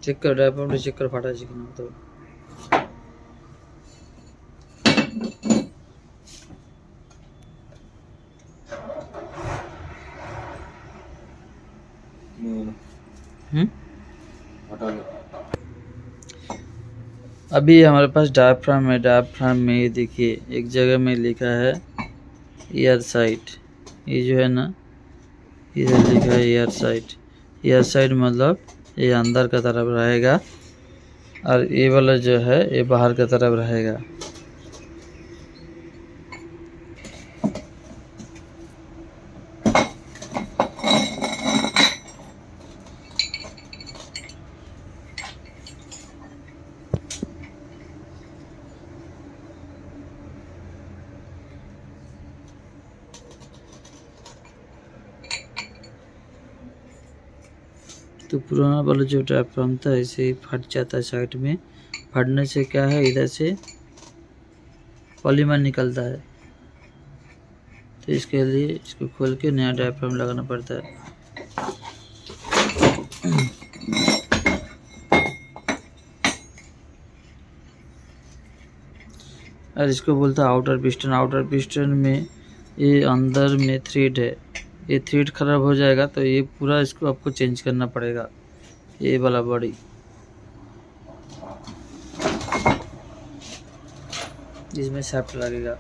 Check কর, ডায়াফ্রামটা check করে ফাটা আছে কিনা। তো अभी हमारे पास डायाफ्राम है। डायाफ्राम में ये देखिए एक जगह में लिखा है एयर साइड। ये जो है ना, इधर लिखा है एयर साइड। एयर साइड मतलब ये अंदर का तरफ रहेगा और ये वाला जो है ये बाहर का तरफ रहेगा। तो पुराना वाला जो डायाफ्राम था ऐसे ही फट जाता है साइड में। फटने से क्या है, इधर से पॉलीमर निकलता है, तो इसके लिए इसको खोल के नया डायाफ्राम लगाना पड़ता है। और इसको बोलता है आउटर पिस्टन। आउटर पिस्टन में ये अंदर में थ्रेड है, ये थ्रेड खराब हो जाएगा तो ये पूरा इसको आपको चेंज करना पड़ेगा, ये वाला बॉडी। इसमें शाफ्ट लगेगा।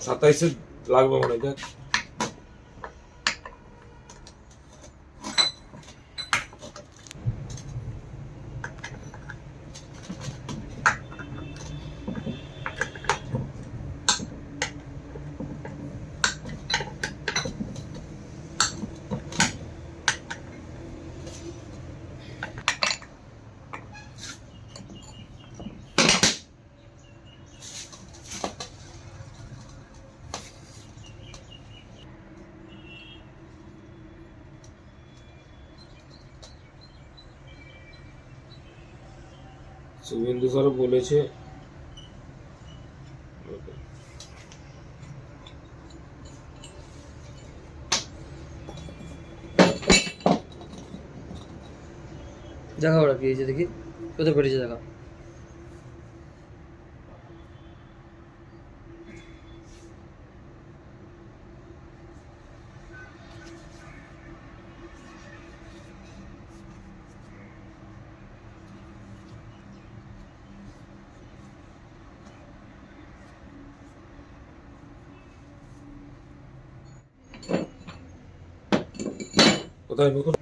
সাতাইশে লাগবে মনে দেখ। শুভেন্দু স্যার বলেছে দেখা ওরা কি এই যে দেখি কোথায় পড়েছে দেখা। কোথায় নতুন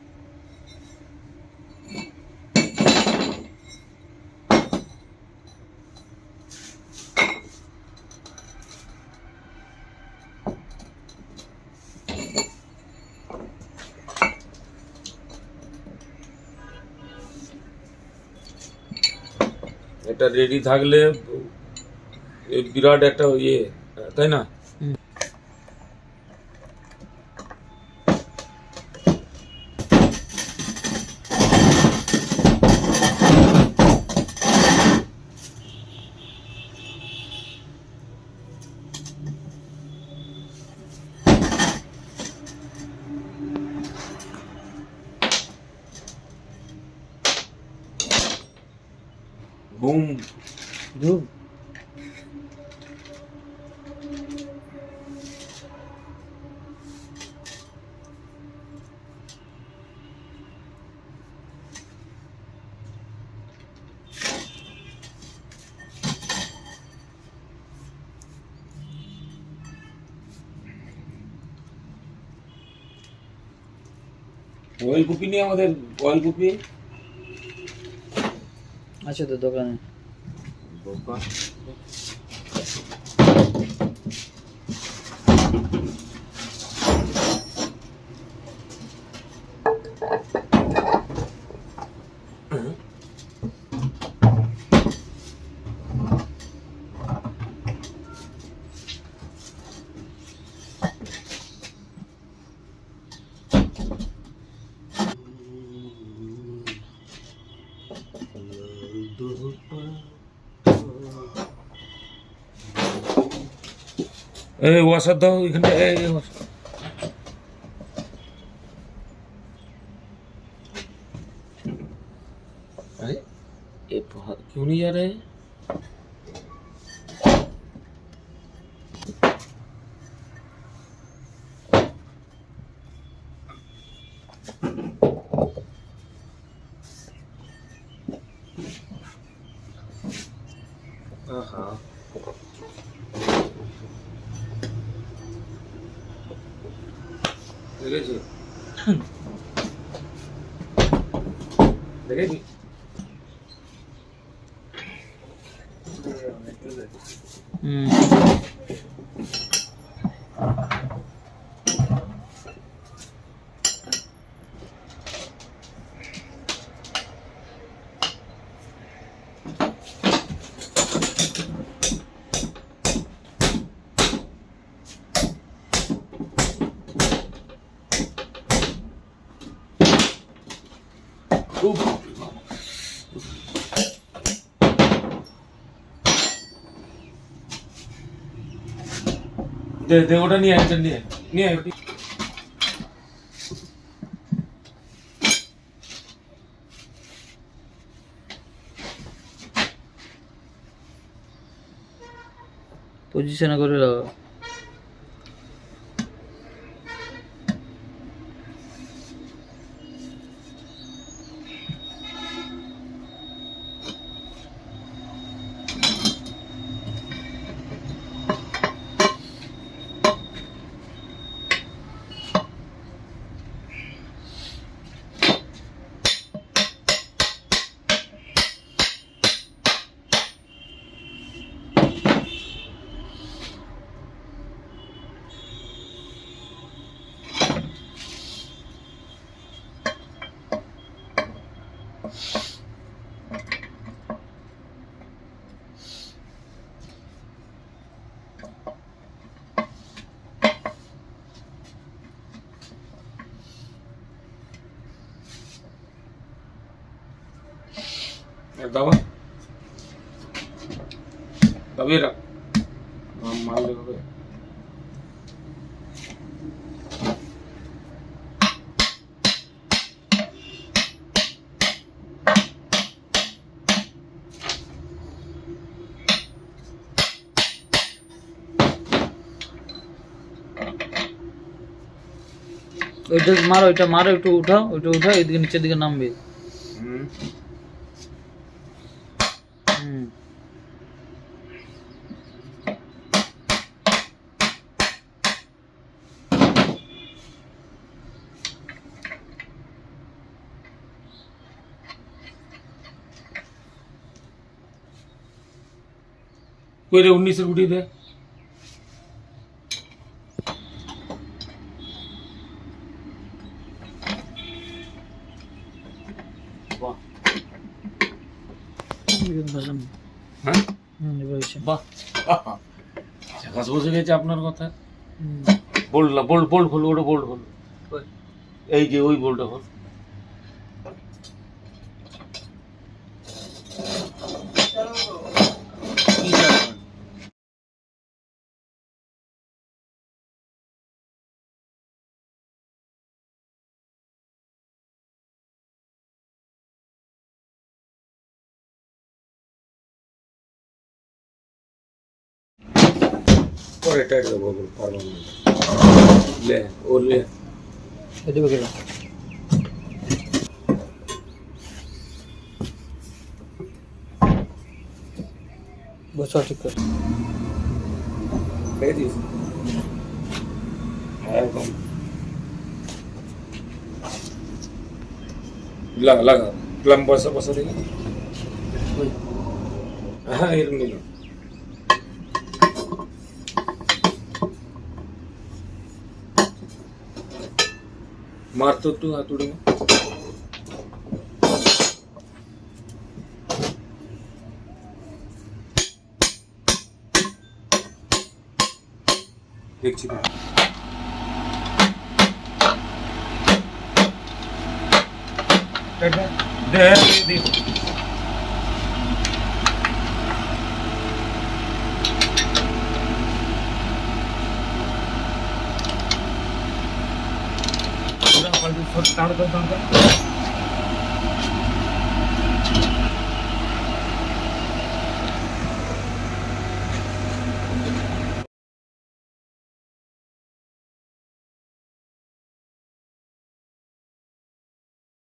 এটা রেডি থাকলে বিরাট একটা ইয়ে, তাই না? বুম ধুপ অয়েল কুপি নিয়ে আমাদের অয়েল কুপি আছে তো দোকানে। দোকান এই ওয়াসার দাও এখানে, এই ওয়াসার। अरे ये बहुत क्यों नहीं जा रहे हैं? हाँ দেখেছি দেখেছি দে দে ওটা নিয়ে আয়, নিয়ে আয়, নিয়ে আয়। পজিশনে করে লাগাও। দাও দাবিয়ে রাখ, মারলে হবে। ওইটা মারো, ওইটা মারো, একটু উঠাও, ওইটা উঠাও, এদিকে নিচের দিকে নামবে। कोई रे 19 उठी दे। হ্যাঁ বাহ, ঝাকাস বসে গেছে আপনার কথা। বোল্ড বোল্ড বোল্ড খোলো, ওটা বোল্ড খোলো, এই যে ওই বোল্ডটা খোল। और टाइट दबो पारबो ले और ले এদিকে বকেরা বসা ঠিক কর ले दी है कम लगा लगा प्लम बस बस देगा हां ये मिलो मार तो तू हाथुड़ी में देखছি দে दे পাল্টি সর তাড়াতাড়ি